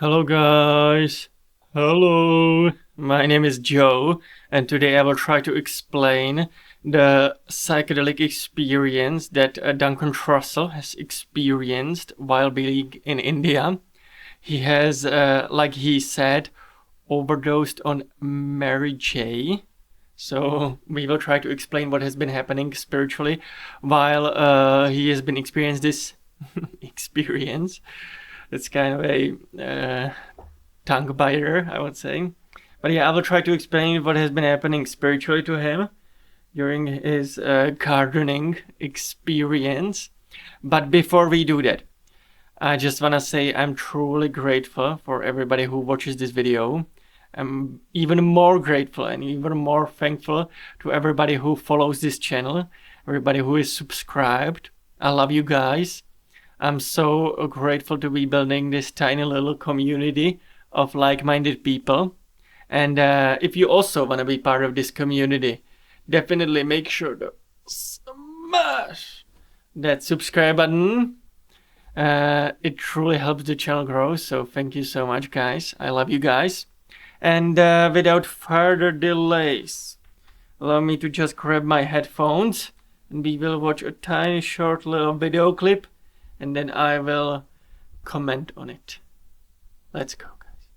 Hello guys. Hello. My name is Joe, and today I will try to explain the psychedelic experience that Duncan has experienced while being in India. He has, like he said, overdosed on Mary J. So we will try to explain what has been happening spiritually while he has been experiencing this experience. It's kind of a tongue biter, I would say. But yeah, I will try to explain what has been happening spiritually to him during his gardening experience. But before we do that, I just want to say I'm truly grateful for everybody who watches this video. I'm even more grateful and even more thankful to everybody who follows this channel, everybody who is subscribed. I love you guys. I'm so grateful to be building this tiny little community of like-minded people. And if you also want to be part of this community, definitely make sure to smash that subscribe button. It truly helps the channel grow, so thank you so much, guys. I love you guys. And without further delays, allow me to just grab my headphones and we will watch a tiny short little video clip and then I will comment on it. Let's go, guys.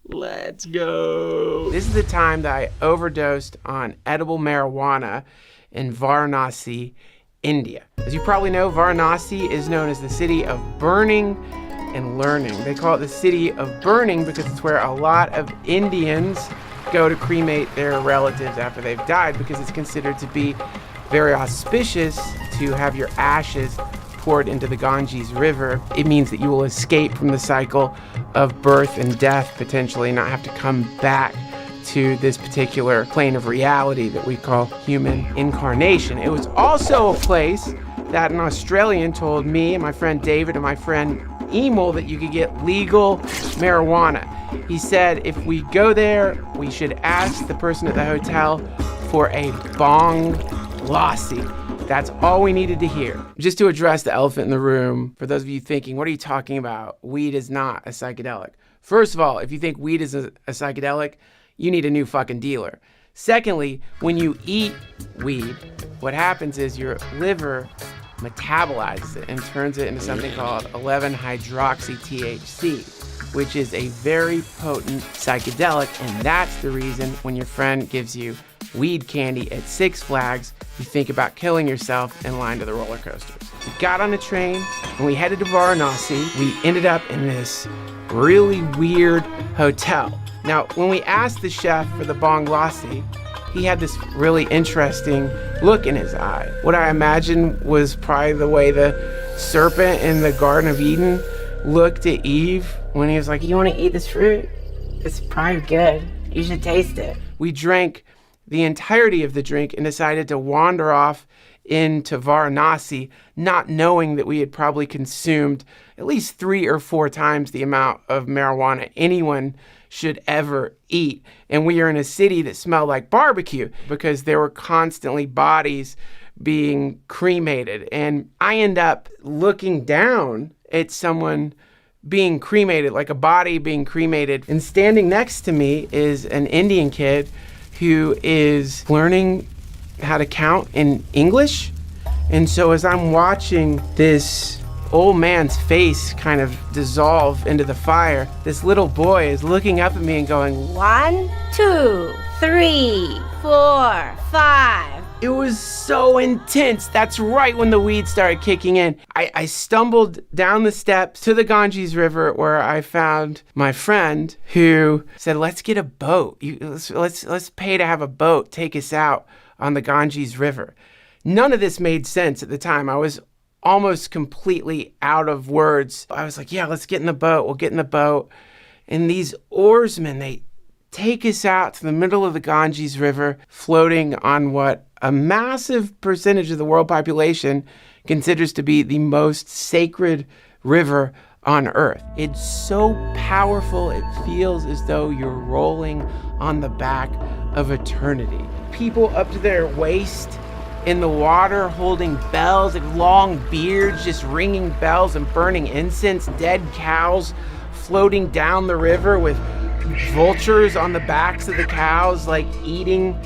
Let's go. This is the time that I overdosed on edible marijuana in Varanasi, India. As you probably know, Varanasi is known as the city of burning and learning. They call it the city of burning because it's where a lot of Indians go to cremate their relatives after they've died, because it's considered to be very auspicious to have your ashes poured into the Ganges River. It means that you will escape from the cycle of birth and death, potentially, not have to come back to this particular plane of reality that we call human incarnation. It was also a place that an Australian told me and my friend David and my friend Emil that you could get legal marijuana. He said if we go there, we should ask the person at the hotel for a bong lassi. That's all we needed to hear. Just to address the elephant in the room, for those of you thinking, what are you talking about? Weed is not a psychedelic. First of all, if you think weed is a psychedelic, you need a new fucking dealer. Secondly, when you eat weed, what happens is your liver metabolizes it and turns it into something called 11-hydroxy-THC, which is a very potent psychedelic, and that's the reason when your friend gives you weed candy at Six Flags, you think about killing yourself in line to the roller coasters. We got on a train and we headed to Varanasi. We ended up in this really weird hotel. Now, when we asked the chef for the bong lassi, he had this really interesting look in his eye. What I imagine was probably the way the serpent in the Garden of Eden looked at Eve when he was like, "You want to eat this fruit? It's probably good. You should taste it." We drank the entirety of the drink and decided to wander off into Varanasi, not knowing that we had probably consumed at least 3 or 4 times the amount of marijuana anyone should ever eat. And we are in a city that smelled like barbecue because there were constantly bodies being cremated. And I end up looking down at someone being cremated, like a body being cremated. And standing next to me is an Indian kid who is learning how to count in English. And so as I'm watching this old man's face kind of dissolve into the fire, this little boy is looking up at me and going, 1, 2, 3, 4, 5. It was so intense. That's right when the weed started kicking in. I stumbled down the steps to the Ganges River where I found my friend who said, let's get a boat. Let's pay to have a boat take us out on the Ganges River. None of this made sense at the time. I was almost completely out of words. I was like, yeah, let's get in the boat. We'll get in the boat. And these oarsmen, they take us out to the middle of the Ganges River, floating on what a massive percentage of the world population considers to be the most sacred river on Earth. It's so powerful, it feels as though you're rolling on the back of eternity. People up to their waist in the water holding bells, like long beards, just ringing bells and burning incense, dead cows floating down the river with vultures on the backs of the cows, like eating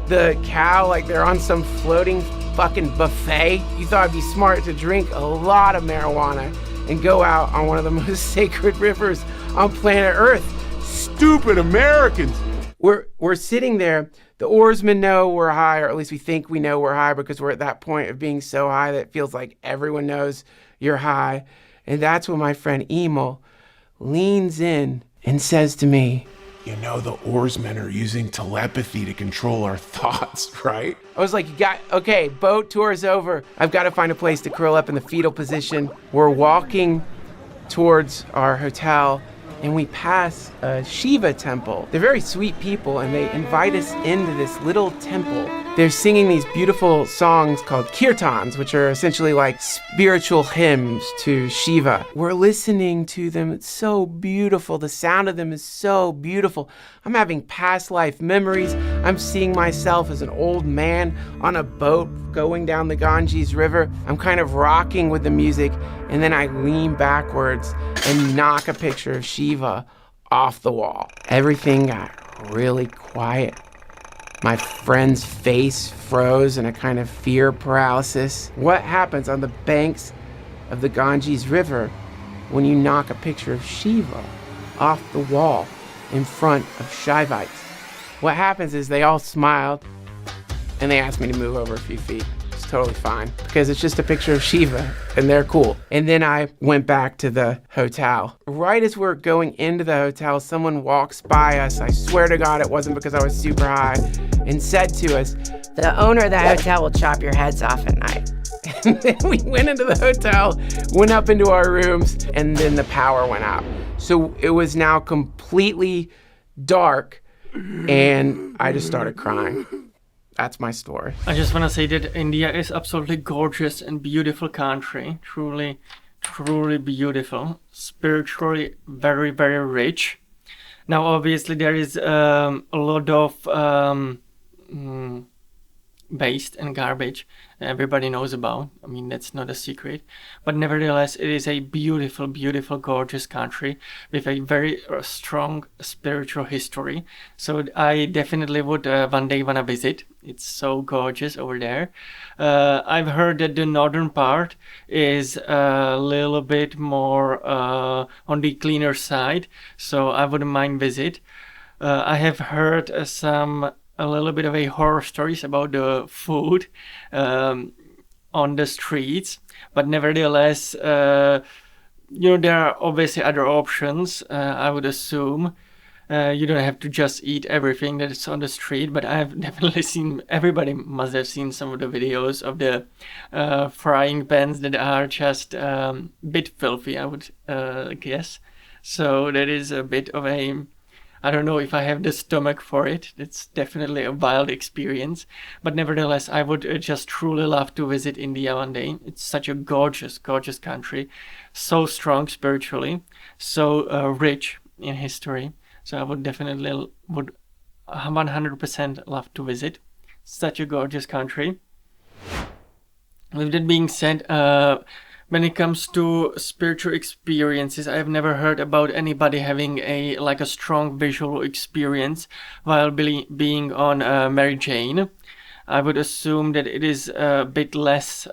the cow like they're on some floating fucking buffet. You thought it'd be smart to drink a lot of marijuana and go out on one of the most sacred rivers on planet Earth. Stupid Americans. We're sitting there. The oarsmen know we're high, or at least we think we know we're high, because we're at that point of being so high that it feels like everyone knows you're high. And that's when my friend Emil leans in and says to me, "You know the oarsmen are using telepathy to control our thoughts, right?" I was like, okay, boat tour is over. I've got to find a place to curl up in the fetal position. We're walking towards our hotel, and we pass a Shiva temple. They're very sweet people, and they invite us into this little temple. They're singing these beautiful songs called kirtans, which are essentially like spiritual hymns to Shiva. We're listening to them. It's so beautiful. The sound of them is so beautiful. I'm having past life memories. I'm seeing myself as an old man on a boat going down the Ganges River. I'm kind of rocking with the music, and then I lean backwards and knock a picture of Shiva off the wall. Everything got really quiet. My friend's face froze in a kind of fear paralysis. What happens on the banks of the Ganges River when you knock a picture of Shiva off the wall in front of Shaivites? What happens is they all smiled and they asked me to move over a few feet. It's totally fine because it's just a picture of Shiva and they're cool. And then I went back to the hotel. Right as we're going into the hotel, someone walks by us. I swear to God it wasn't because I was super high, and said to us, The owner of the hotel will chop your heads off at night. and then we went into the hotel, went up into our rooms, and then the power went out. So it was now completely dark, and I just started crying. That's my story. I just want to say that India is absolutely gorgeous and beautiful country. Truly, truly beautiful. Spiritually very, very rich. Now, obviously, there is a lot of waste and garbage everybody knows about. I mean, that's not a secret. But nevertheless, it is a beautiful, beautiful, gorgeous country with a very strong spiritual history. So I definitely would one day want to visit. It's so gorgeous over there. I've heard that the northern part is a little bit more on the cleaner side. So I wouldn't mind visit. I have heard a little bit of a horror stories about the food on the streets, but nevertheless, there are obviously other options. I would assume you don't have to just eat everything that's on the street, but I've definitely seen, everybody must have seen some of the videos of the frying pans that are just a bit filthy, I would guess. So that is a bit of I don't know if I have the stomach for it. It's definitely a wild experience. But nevertheless, I would just truly love to visit India one day. It's such a gorgeous, gorgeous country. So strong spiritually. So rich in history. So I would definitely 100% love to visit. Such a gorgeous country. With that being said, when it comes to spiritual experiences, I have never heard about anybody having a strong visual experience while being on Mary Jane. I would assume that it is a bit less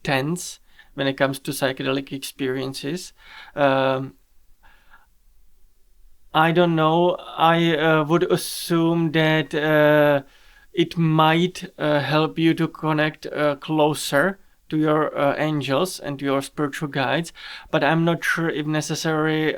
tense when it comes to psychedelic experiences. I don't know. I would assume that it might help you to connect closer to your angels and to your spiritual guides, but I'm not sure if necessary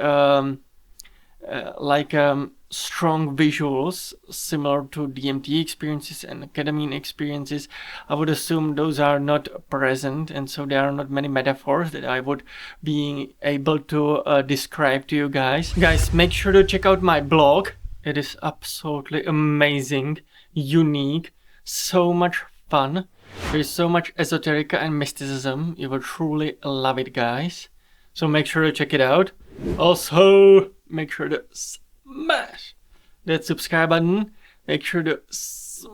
strong visuals similar to DMT experiences and ketamine experiences. I would assume those are not present, and so there are not many metaphors that I would be able to describe to you guys. Guys, make sure to check out my blog. It is absolutely amazing, unique, so much fun. There's so much esoterica and mysticism. You will truly love it, guys. So make sure to check it out. Also, make sure to smash that subscribe button. Make sure to smash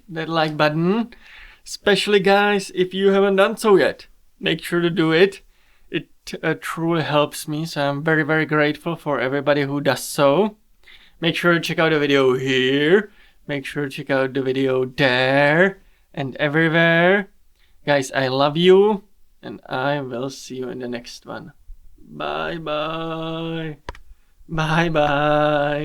that like button. Especially, guys, if you haven't done so yet, make sure to do it. It truly helps me, so I'm very, very grateful for everybody who does so. Make sure to check out the video here. Make sure to check out the video there and everywhere. Guys, I love you, and I will see you in the next one. Bye bye. Bye bye.